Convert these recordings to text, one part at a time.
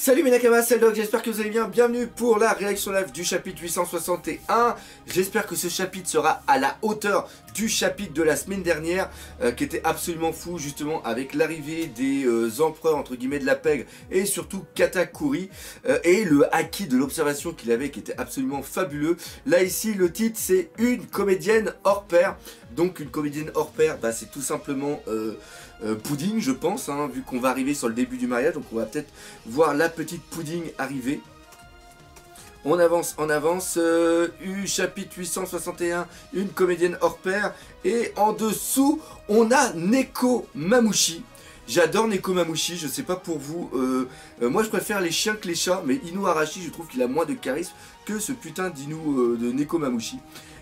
Salut mes Nakamas, c'est le Doc, j'espère que vous allez bien. Bienvenue pour la réaction live du chapitre 861. J'espère que ce chapitre sera à la hauteur du chapitre de la semaine dernière, qui était absolument fou, justement, avec l'arrivée des empereurs, entre guillemets, de la pègre, et surtout Katakuri, et le haki de l'observation qu'il avait, qui était absolument fabuleux. Là, ici, le titre, c'est Une comédienne hors pair. Donc, une comédienne hors pair, bah, c'est tout simplement... Pudding, je pense, hein, vu qu'on va arriver sur le début du mariage, donc on va peut-être voir la petite Pudding arriver. On avance, chapitre 861, une comédienne hors pair, et en dessous, on a Neko Mamouchi. J'adore Neko Mamouchi, je sais pas pour vous, moi je préfère les chiens que les chats, mais Inu Arashi, je trouve qu'il a moins de charisme que ce putain d'Inu de Neko Mamouchi.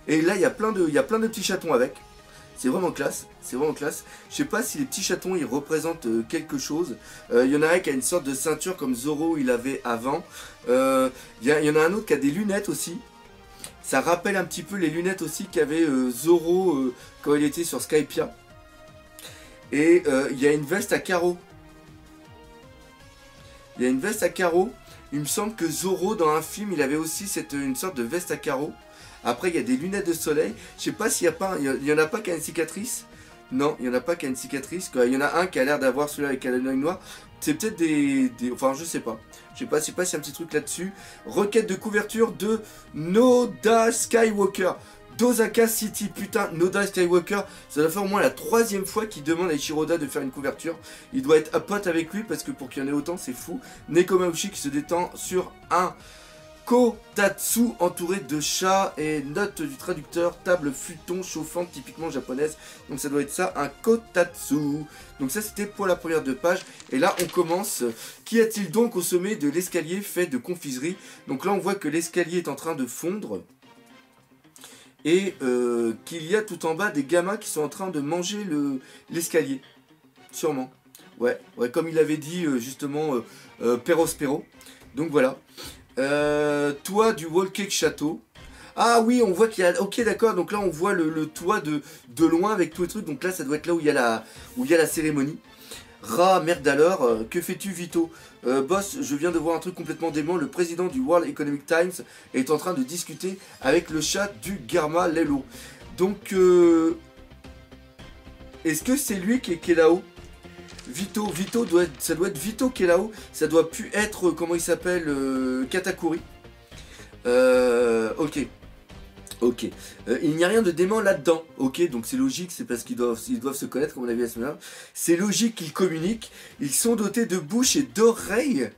Et là, il y a plein de petits chatons avec. C'est vraiment classe, c'est vraiment classe. Je sais pas si les petits chatons ils représentent quelque chose. Il y en a un qui a une sorte de ceinture comme Zoro il avait avant. Il y en a un autre qui a des lunettes aussi. Ça rappelle un petit peu les lunettes aussi qu'avait Zoro quand il était sur Skypiea. Et il y a une veste à carreaux. Il y a une veste à carreaux. Il me semble que Zoro dans un film il avait aussi une sorte de veste à carreaux. Après, il y a des lunettes de soleil. Je sais pas s'il y a pas, il y en a pas qui a une cicatrice. Non, il y en a pas qui a une cicatrice. Il y en a un qui a l'air d'avoir celui-là avec un œil noir. C'est peut-être enfin, je sais pas. Je sais pas s'il y a un petit truc là-dessus. Requête de couverture de Noda Skywalker. Dosaka City, putain, Noda Skywalker, ça doit faire au moins la 3e fois qu'il demande à Ichiroda de faire une couverture. Il doit être à pote avec lui parce que pour qu'il y en ait autant, c'est fou. Neko Mamouchi qui se détend sur un kotatsu entouré de chats et notes du traducteur, table futon chauffante typiquement japonaise. Donc ça doit être ça, un kotatsu. Donc ça c'était pour la première 2 pages. Et là on commence. Qu'y a-t-il donc au sommet de l'escalier fait de confiserie? Donc là on voit que l'escalier est en train de fondre. Et qu'il y a tout en bas des gamins qui sont en train de manger l'escalier. Sûrement. Ouais, comme il avait dit justement Perospero. Donc voilà. Toit du Wall Cake Château. Ah oui, on voit qu'il y a... Ok, d'accord, donc là on voit le toit de loin avec tous les trucs. Donc là ça doit être là où il y a la cérémonie. Merde alors, que fais-tu Vito? Boss, je viens de voir un truc complètement dément. Le président du World Economic Times est en train de discuter avec le chat du Garma Lelo. Donc, est-ce que c'est lui qui est là-haut? Vito, ça doit être Vito qui est là-haut. Ça doit plus être, comment il s'appelle, Katakuri. Ok. Il n'y a rien de dément là-dedans. Ok, donc c'est logique, c'est parce qu'ils doivent se connaître, comme on l'a vu la semaine dernière. C'est logique qu'ils communiquent. Ils sont dotés de bouche et d'oreilles.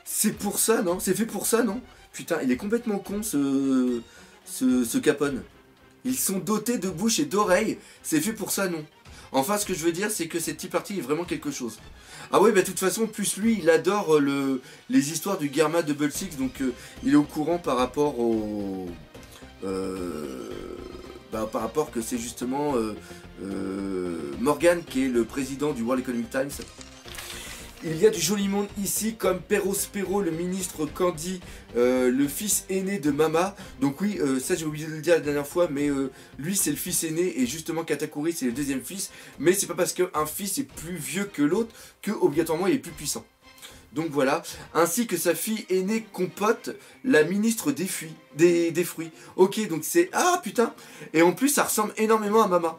C'est pour ça, non? C'est fait pour ça, non? Putain, il est complètement con, ce Capone. Ils sont dotés de bouche et d'oreilles. C'est fait pour ça, non? Enfin, ce que je veux dire, c'est que cette petite partie est vraiment quelque chose. Ah ouais, bah de toute façon, plus lui, il adore les histoires du Garma Double Six, donc il est au courant par rapport au... par rapport que c'est justement Morgan qui est le président du World Economic Times. Il y a du joli monde ici, comme Perospero, le ministre Candy, le fils aîné de Mama. Donc oui, ça j'ai oublié de le dire la dernière fois, mais lui c'est le fils aîné et justement Katakuri c'est le 2e fils. Mais c'est pas parce qu'un fils est plus vieux que l'autre que obligatoirement il est plus puissant. Donc voilà, ainsi que sa fille aînée Compote, la ministre des fruits. Ok, donc c'est... Ah putain! Et en plus ça ressemble énormément à Mama.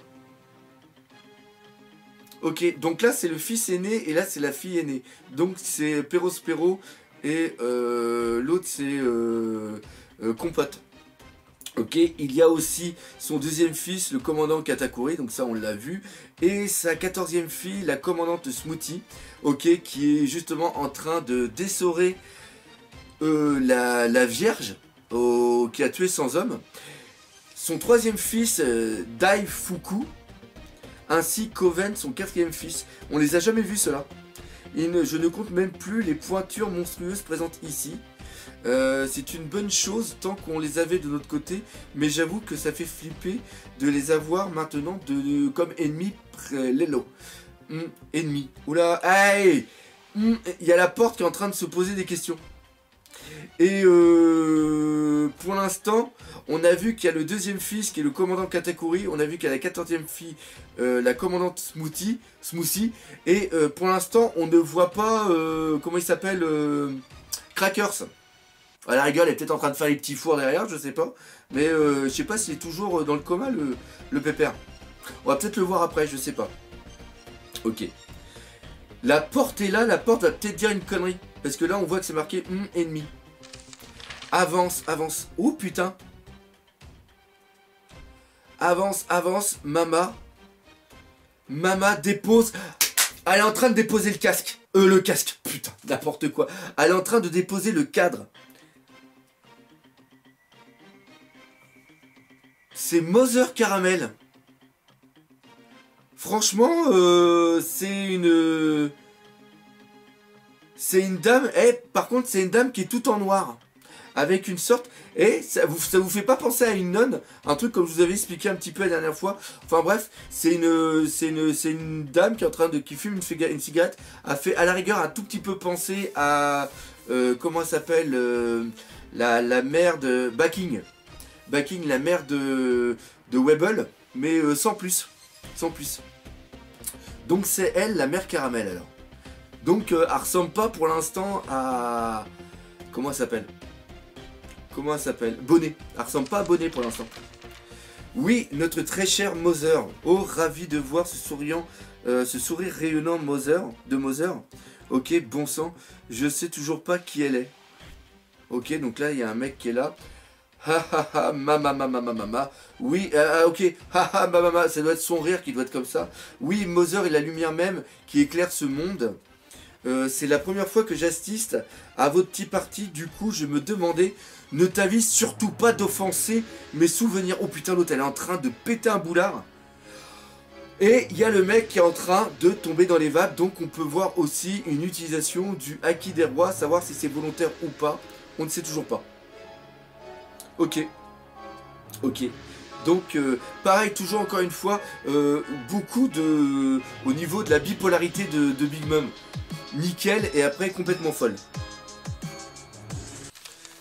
Ok, donc là c'est le fils aîné et là c'est la fille aînée. Donc c'est Perospero et l'autre c'est Compote. Ok, il y a aussi son 2e fils, le commandant Katakuri, donc ça on l'a vu. Et sa 14e fille, la commandante Smoothie, ok, qui est justement en train de dessorer la Vierge qui a tué 100 hommes. Son 3e fils, Daifuku, ainsi qu'Oven, son 4e fils. On les a jamais vus ceux-là. Je ne compte même plus les pointures monstrueuses présentes ici. C'est une bonne chose tant qu'on les avait de notre côté, mais j'avoue que ça fait flipper de les avoir maintenant comme ennemis Lelo. Ennemis. Oula, hey, il y a la porte qui est en train de se poser des questions. Et pour l'instant, on a vu qu'il y a le deuxième fils qui est le commandant Katakuri. On a vu qu'il y a la 14e fille, la commandante Smoothie. Et pour l'instant, on ne voit pas, comment il s'appelle, Crackers. À la rigueur, elle est peut-être en train de faire les petits fours derrière, je sais pas. Mais je sais pas s'il est toujours dans le coma, le pépère. On va peut-être le voir après, je sais pas. Ok. La porte est là, la porte va peut-être dire une connerie. Parce que là, on voit que c'est marqué ennemi. Avance, avance. Oh putain. Avance, avance, Mama. Mama dépose. Elle est en train de déposer le casque. Le casque. Putain, n'importe quoi. Elle est en train de déposer le cadre. C'est Mother Caramel. Franchement, c'est une dame. Par contre, c'est une dame qui est toute en noir. Avec une sorte... Et ça vous fait pas penser à une nonne? Un truc comme je vous avais expliqué un petit peu la dernière fois. Enfin bref, c'est une dame qui est en train de... qui fume une cigarette. A fait à la rigueur un tout petit peu penser à... comment elle s'appelle la mère de... Backing, la mère de Webble. Mais sans plus. Sans plus. Donc c'est elle, la mère Caramel alors. Donc elle ressemble pas pour l'instant à... Comment elle s'appelle? Comment elle s'appelle? Bonnet. Elle ressemble pas à Bonnet pour l'instant. Oui, notre très cher Mother. Oh, ravi de voir ce sourire rayonnant de Mother. Ok, bon sang. Je sais toujours pas qui elle est. Ok, donc là, il y a un mec qui est là. Ha ha ha, mama. Oui, ok. Ha ha, mama. Ça doit être son rire qui doit être comme ça. Oui, Mother est la lumière même qui éclaire ce monde. C'est la première fois que j'assiste à votre petit parti. Du coup, je me demandais, ne t'avise surtout pas d'offenser mes souvenirs. Oh putain, l'autre, elle est en train de péter un boulard. Et il y a le mec qui est en train de tomber dans les vapes. Donc, on peut voir aussi une utilisation du Haki des rois. Savoir si c'est volontaire ou pas. On ne sait toujours pas. Ok. Ok. Donc, pareil, toujours encore une fois, beaucoup de... Au niveau de la bipolarité de Big Mom. Nickel, et après complètement folle.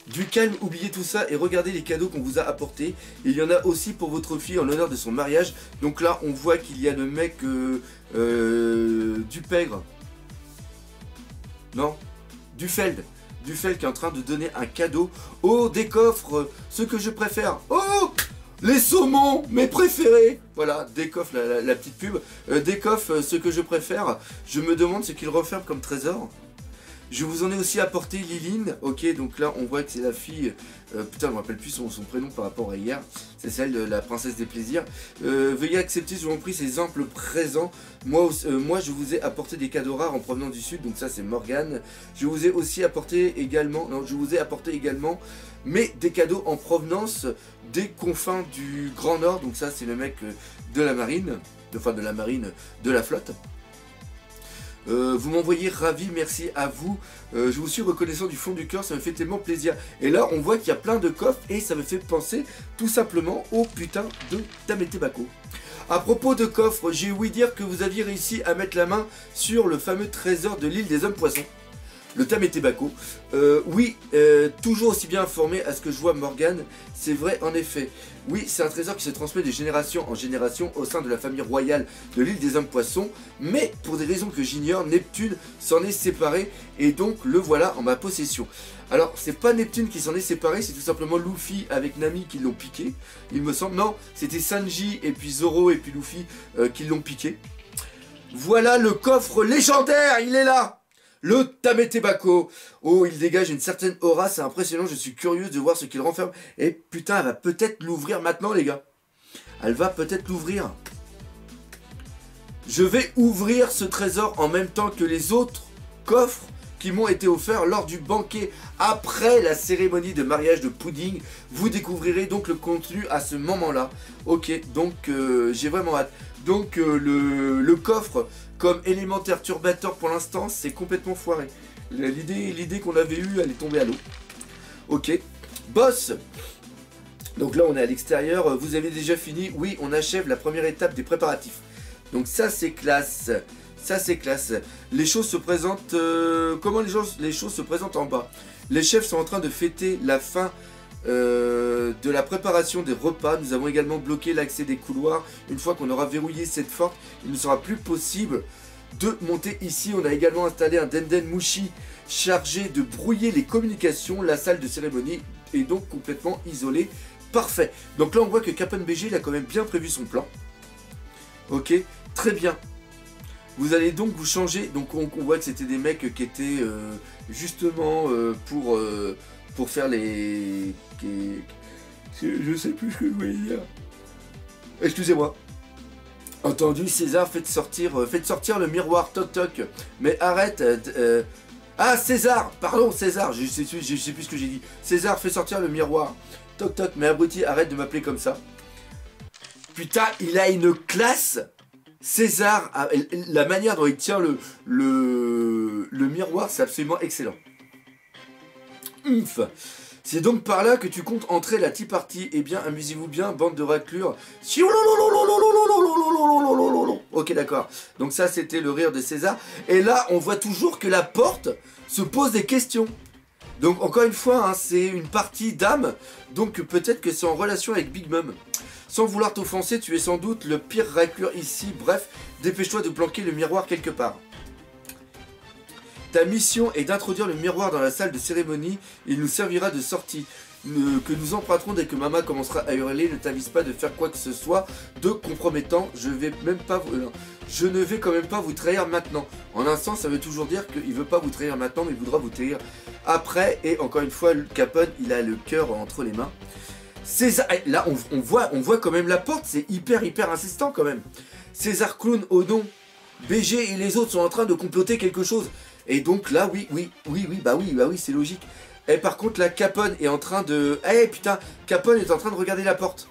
Du calme, oubliez tout ça et regardez les cadeaux qu'on vous a apportés. Il y en a aussi pour votre fille en l'honneur de son mariage. Donc là, on voit qu'il y a le mec du Pègre. Non, Dufeld. Dufeld qui est en train de donner un cadeau. Oh, des coffres, ce que je préfère. Oh, les saumons, mes préférés. Voilà, des coffres, la petite pub. Des coffres, ce que je préfère. Je me demande ce qu'ils referment comme trésor. Je vous en ai aussi apporté Liline. Ok, donc là, on voit que c'est la fille... putain, je me rappelle plus son prénom par rapport à hier. C'est celle de la princesse des plaisirs. Veuillez accepter, je vous en prie, ces amples présents. Moi, je vous ai apporté des cadeaux rares en provenant du sud. Donc ça, c'est Morgane. Je vous ai aussi apporté également... Non, je vous ai apporté également... Mais des cadeaux en provenance des confins du Grand Nord. Donc ça, c'est le mec de la marine. Enfin, de la marine, de la flotte. Vous m'envoyez ravi, merci à vous. Je vous suis reconnaissant du fond du cœur, ça me fait tellement plaisir. Et là, on voit qu'il y a plein de coffres et ça me fait penser tout simplement au putain de Tamete Bako. À propos de coffres, j'ai ouï dire que vous aviez réussi à mettre la main sur le fameux trésor de l'île des hommes poissons. Le Tamete Bako. Oui, toujours aussi bien informé à ce que je vois Morgane. C'est vrai, en effet. Oui, c'est un trésor qui se transmet de génération en génération au sein de la famille royale de l'île des hommes poissons. Mais, pour des raisons que j'ignore, Neptune s'en est séparé. Et donc, le voilà en ma possession. Alors, c'est pas Neptune qui s'en est séparé, c'est tout simplement Luffy avec Nami qui l'ont piqué. Il me semble, non, c'était Sanji et puis Zoro et puis Luffy qui l'ont piqué. Voilà le coffre légendaire, il est là! Le Tamete Bako. Oh, il dégage une certaine aura, c'est impressionnant, je suis curieuse de voir ce qu'il renferme. Et putain, elle va peut-être l'ouvrir maintenant, les gars. Elle va peut-être l'ouvrir. Je vais ouvrir ce trésor en même temps que les autres coffres qui m'ont été offerts lors du banquet après la cérémonie de mariage de Pudding. Vous découvrirez donc le contenu à ce moment-là. Ok, donc j'ai vraiment hâte. Donc le coffre comme élément perturbateur pour l'instant, c'est complètement foiré. L'idée qu'on avait eue, elle est tombée à l'eau. Ok, boss. Donc là, on est à l'extérieur. Vous avez déjà fini? Oui, on achève la première étape des préparatifs. Donc ça, c'est classe. Ça c'est classe. Les choses se présentent... comment les choses se présentent en bas? Les chefs sont en train de fêter la fin de la préparation des repas. Nous avons également bloqué l'accès des couloirs. Une fois qu'on aura verrouillé cette porte, il ne sera plus possible de monter ici. On a également installé un Denden Mushi chargé de brouiller les communications. La salle de cérémonie est donc complètement isolée. Parfait. Donc là on voit que Capone BG il a quand même bien prévu son plan. Ok, très bien. Vous allez donc vous changer. Donc on voit que c'était des mecs qui étaient justement pour faire les... Je sais plus ce que je voulais dire. Excusez-moi. Entendu, César, faites sortir le miroir, toc toc. Mais arrête. Ah, César, pardon, César, je sais plus ce que j'ai dit. César, fais sortir le miroir. Toc toc, mais abruti, arrête de m'appeler comme ça. Putain, il a une classe. César, la manière dont il tient le miroir, c'est absolument excellent. Ouf. C'est donc par là que tu comptes entrer la tea party. Eh bien, amusez-vous bien, bande de raclures. Ok, d'accord. Donc ça, c'était le rire de César. Et là, on voit toujours que la porte se pose des questions. Donc, encore une fois, hein, c'est une partie d'âme. Donc, peut-être que c'est en relation avec Big Mom. Sans vouloir t'offenser, tu es sans doute le pire raclure ici. Bref, dépêche-toi de planquer le miroir quelque part. Ta mission est d'introduire le miroir dans la salle de cérémonie. Il nous servira de sortie que nous emprunterons dès que Mama commencera à hurler. Ne t'avise pas de faire quoi que ce soit de compromettant. Je ne vais quand même pas vous trahir maintenant. En un sens, ça veut toujours dire qu'il ne veut pas vous trahir maintenant, mais il voudra vous trahir après. Et encore une fois, Capone, il a le cœur entre les mains. César, là, on voit quand même la porte. C'est hyper insistant quand même. César Clown, Odon, BG et les autres sont en train de comploter quelque chose. Et donc là, oui, c'est logique. Et par contre, là, Capone est en train de... Eh putain, Capone est en train de regarder la porte.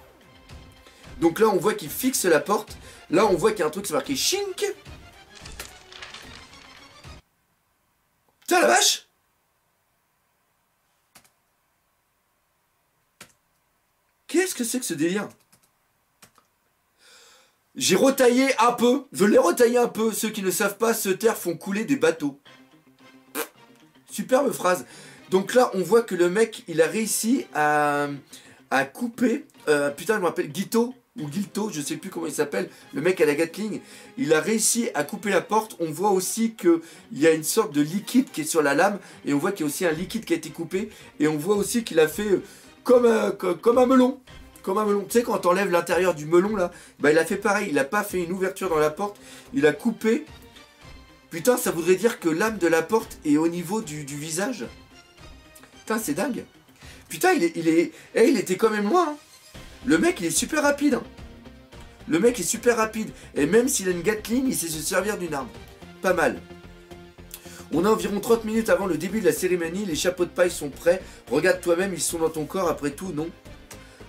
Donc là, on voit qu'il fixe la porte. Là, on voit qu'il y a un truc, c'est marqué Chink. Putain, la vache! Qu'est-ce que c'est que ce délire? J'ai retaillé un peu. Je l'ai retaillé un peu. Ceux qui ne savent pas, se taire font couler des bateaux. Superbe phrase. Donc là, on voit que le mec, il a réussi à couper... putain, je me rappelle, Guito, ou Gilto, je sais plus comment il s'appelle, le mec à la Gatling. Il a réussi à couper la porte. On voit aussi qu'il y a une sorte de liquide qui est sur la lame. Et on voit qu'il y a aussi un liquide qui a été coupé. Et on voit aussi qu'il a fait comme un melon. Comme un melon. Tu sais, quand t'enlèves l'intérieur du melon, là, bah il a fait pareil. Il n'a pas fait une ouverture dans la porte. Il a coupé... Putain, ça voudrait dire que l'âme de la porte est au niveau du visage. Putain, c'est dingue. Putain, il était quand même loin. Hein. Le mec, il est super rapide. Hein. Le mec est super rapide. Et même s'il a une Gatling, il sait se servir d'une arme. Pas mal. On a environ 30 minutes avant le début de la cérémonie. Les chapeaux de paille sont prêts. Regarde toi-même, ils sont dans ton corps après tout, non?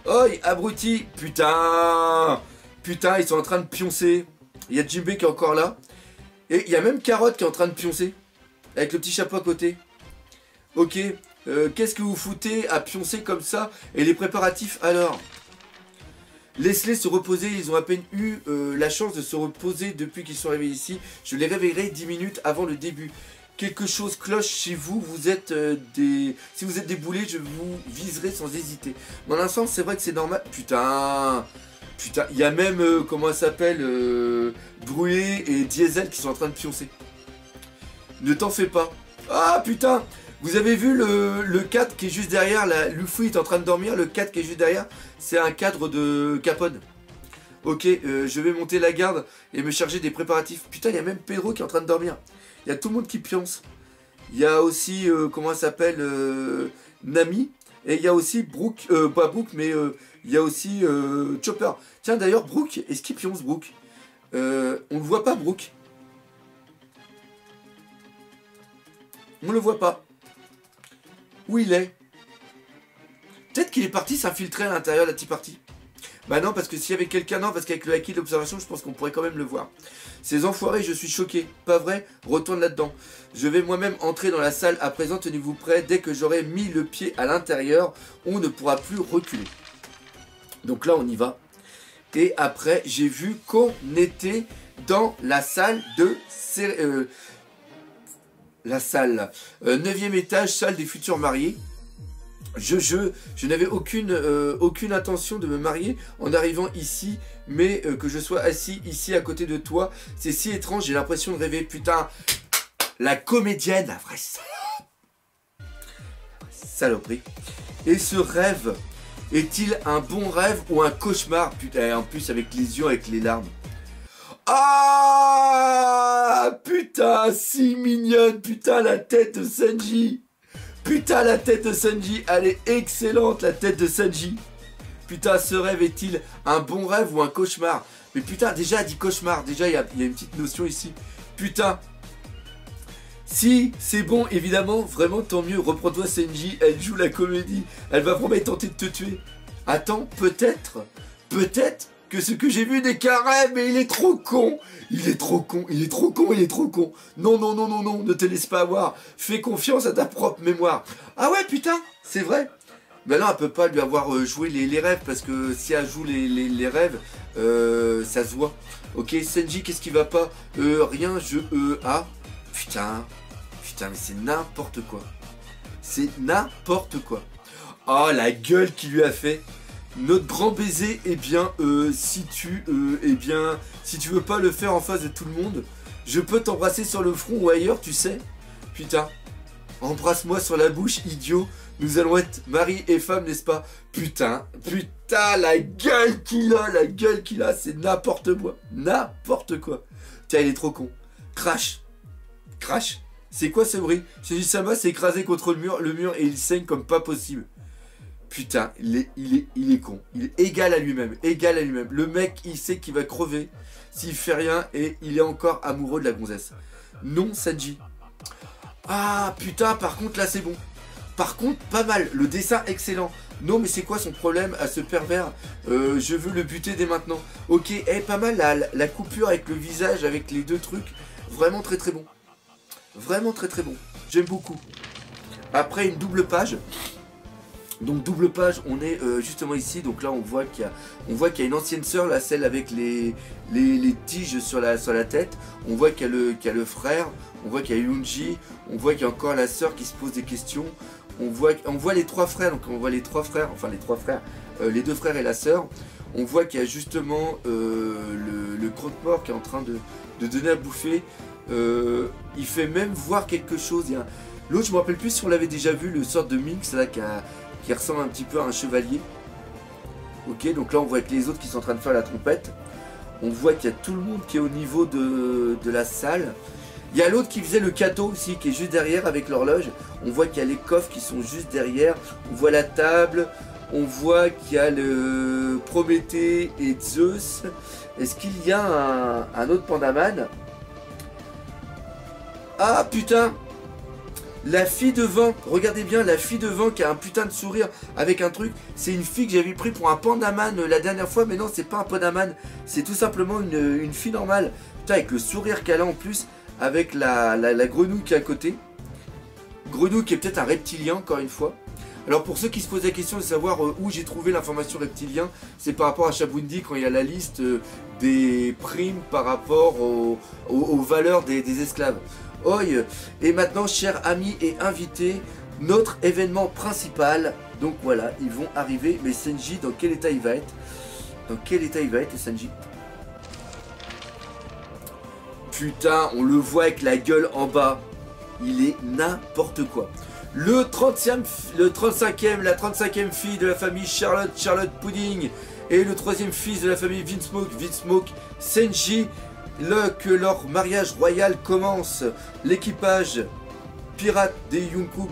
Oi, abruti. Putain. Putain, ils sont en train de pioncer. Il y a Jimbe qui est encore là. Et il y a même Carotte qui est en train de pioncer. Avec le petit chapeau à côté. Ok. Qu'est-ce que vous foutez à pioncer comme ça? Et les préparatifs alors? Laisse-les se reposer. Ils ont à peine eu la chance de se reposer depuis qu'ils sont arrivés ici. Je les réveillerai 10 minutes avant le début. Quelque chose cloche chez vous. Vous êtes Si vous êtes des boulets, je vous viserai sans hésiter. Dans un sens, c'est vrai que c'est normal. Putain... Putain, il y a même, comment elle s'appelle, Brûlé et Diesel qui sont en train de pioncer. Ne t'en fais pas. Ah putain, vous avez vu le cadre qui est juste derrière, là, Luffy est en train de dormir, le cadre qui est juste derrière, c'est un cadre de Capone. Ok, je vais monter la garde et me charger des préparatifs. Putain, il y a même Pedro qui est en train de dormir. Il y a tout le monde qui pionce. Il y a aussi, comment elle s'appelle, Nami. Et il y a aussi Brooke, pas Brooke, mais il y a aussi Chopper. Tiens, d'ailleurs, Brooke, est-ce qu'il pionce Brooke? On ne voit pas, Brooke. On ne le voit pas. Où il est? Peut-être qu'il est parti s'infiltrer à l'intérieur de la tea party. Bah non, parce que s'il y avait quelqu'un, non, parce qu'avec le acquis d'observation, je pense qu'on pourrait quand même le voir. Ces enfoirés, je suis choqué. Pas vrai? Retourne là-dedans. Je vais moi-même entrer dans la salle. À présent, tenez-vous prêts. Dès que j'aurai mis le pied à l'intérieur, on ne pourra plus reculer. Donc là, on y va. Et après, j'ai vu qu'on était dans la salle de... la salle, 9e étage, salle des futurs mariés. Je n'avais aucune intention de me marier en arrivant ici, mais que je sois assis ici à côté de toi, c'est si étrange, j'ai l'impression de rêver. Putain, la comédienne, la vraie saloperie. Et ce rêve, est-il un bon rêve ou un cauchemar? Putain, en plus avec les yeux, avec les larmes. Ah putain, si mignonne, putain, la tête de Sanji. Putain, la tête de Sanji, elle est excellente, la tête de Sanji. Putain, ce rêve est-il un bon rêve ou un cauchemar? Mais putain, déjà, elle dit cauchemar. Déjà, il y a une petite notion ici. Putain. Si c'est bon, évidemment, vraiment, tant mieux. Reprends-toi, Sanji, elle joue la comédie. Elle va vraiment tenter de te tuer. Attends, peut-être que ce que j'ai vu n'est qu'un rêve, mais il est trop con. Il est trop con, il est trop con, il est trop con. Non, non, non, non, non, ne te laisse pas avoir. Fais confiance à ta propre mémoire. Ah ouais, putain, c'est vrai. Ben non, elle peut pas lui avoir joué les rêves, parce que si elle joue les rêves, ça se voit. Ok, Sanji, qu'est-ce qui va pas? Rien, putain, mais c'est n'importe quoi. C'est n'importe quoi. Oh, la gueule qu'il lui a fait. Notre grand baiser, eh bien, si tu veux pas le faire en face de tout le monde, je peux t'embrasser sur le front ou ailleurs, tu sais. Putain, embrasse-moi sur la bouche, idiot. Nous allons être mari et femme, n'est-ce pas? Putain, la gueule qu'il a, c'est n'importe quoi. N'importe quoi. Tiens, il est trop con. Crash. C'est quoi ce bruit? Sanji-sama s'est écrasé contre le mur et il saigne comme pas possible. Putain, il est con. Il est égal à lui-même. Le mec, il sait qu'il va crever s'il fait rien et il est encore amoureux de la gonzesse. Non, Sanji. Ah, putain, par contre, là, c'est bon. Par contre, pas mal. Le dessin, excellent. Non, mais c'est quoi son problème à ce pervers? Je veux le buter dès maintenant. Ok, pas mal la coupure avec le visage, avec les deux trucs. Vraiment très très bon. Vraiment très très bon. J'aime beaucoup. Après, une double page. Donc double page, on est justement ici. Donc là on voit qu'il y a une ancienne sœur, là, celle avec les tiges sur la tête. On voit qu'il y a le frère, on voit qu'il y a Yunji, on voit qu'il y a encore la sœur qui se pose des questions. On voit les trois frères, donc on voit les trois frères, enfin les trois frères, les deux frères et la sœur. On voit qu'il y a justement le croque-mort qui est en train de donner à bouffer. Il fait même voir quelque chose. L'autre, je me rappelle plus si on l'avait déjà vu, le sort de Minx là qui ressemble un petit peu à un chevalier. Ok, donc là on voit que les autres qui sont en train de faire la trompette. On voit qu'il y a tout le monde qui est au niveau de la salle. Il y a l'autre qui faisait le cadeau aussi, qui est juste derrière avec l'horloge. On voit qu'il y a les coffres qui sont juste derrière. On voit la table. On voit qu'il y a le Prométhée et Zeus. Est-ce qu'il y a un autre Pandaman? Ah putain! La fille devant, regardez bien, la fille devant qui a un putain de sourire avec un truc, c'est une fille que j'avais pris pour un pandaman la dernière fois, mais non, c'est pas un pandaman, c'est tout simplement une fille normale. Putain, avec le sourire qu'elle a en plus, avec la grenouille qui est à côté. Grenouille qui est peut-être un reptilien, encore une fois. Alors pour ceux qui se posent la question de savoir où j'ai trouvé l'information reptilien, c'est par rapport à Shabundi quand il y a la liste des primes par rapport aux valeurs des esclaves. Oi, et maintenant, chers amis et invités, notre événement principal. Donc voilà, ils vont arriver. Mais Sanji, dans quel état il va être? Dans quel état il va être, Sanji? Putain, on le voit avec la gueule en bas. Il est n'importe quoi. La 35e fille de la famille Charlotte Pudding. Et le 3e fils de la famille Vinsmoke, Sanji. Que leur mariage royal commence, l'équipage pirate des Yonkou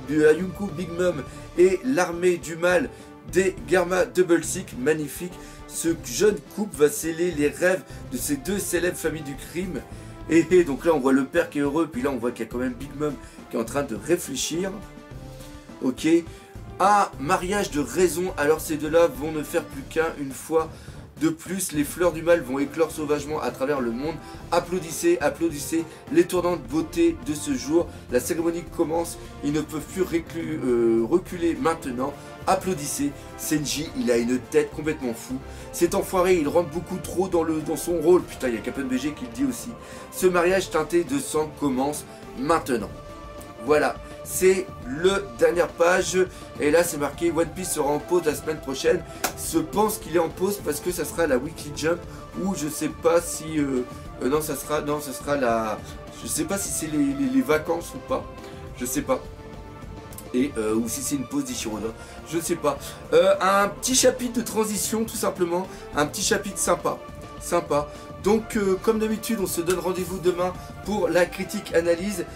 Big Mom et l'armée du mal des Garma Double Six, magnifique. Ce jeune couple va sceller les rêves de ces deux célèbres familles du crime. Et donc là on voit le père qui est heureux, puis là on voit qu'il y a quand même Big Mom qui est en train de réfléchir. Ok, un mariage de raison, alors ces deux-là vont ne faire plus qu'un une fois De plus, les fleurs du mal vont éclore sauvagement à travers le monde. Applaudissez, applaudissez l'étonnante beauté de ce jour. La cérémonie commence, ils ne peuvent plus reculer maintenant. Applaudissez, Senji, il a une tête complètement fou. Cet enfoiré, il rentre beaucoup trop dans son rôle. Putain, il y a Captain BG qui le dit aussi. Ce mariage teinté de sang commence maintenant. Voilà, c'est la dernière page. Et là, c'est marqué One Piece sera en pause la semaine prochaine. Je pense qu'il est en pause parce que ça sera la Weekly Jump. Ou je sais pas si... non, ça sera la... Je sais pas si c'est les vacances ou pas. Je sais pas. Et ou si c'est une pause d'Ishiroda, je ne sais pas. Un petit chapitre de transition tout simplement, un petit chapitre sympa. Donc comme d'habitude on se donne rendez-vous demain pour la critique analyse.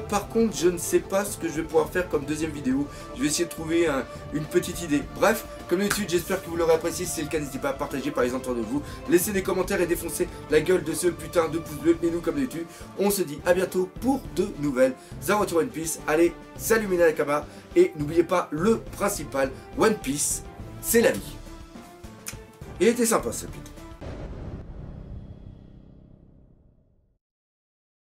Par contre je ne sais pas ce que je vais pouvoir faire comme deuxième vidéo. Je vais essayer de trouver une petite idée. Bref, comme d'habitude j'espère que vous l'aurez apprécié. Si c'est le cas n'hésitez pas à partager par les autour de vous. Laissez des commentaires et défoncez la gueule de ce putain de pouce bleu. Et nous comme d'habitude on se dit à bientôt pour de nouvelles aventures One Piece. Allez, salut mes Nakama. Et n'oubliez pas le principal, One Piece c'est la vie. Il était sympa ce chapitre.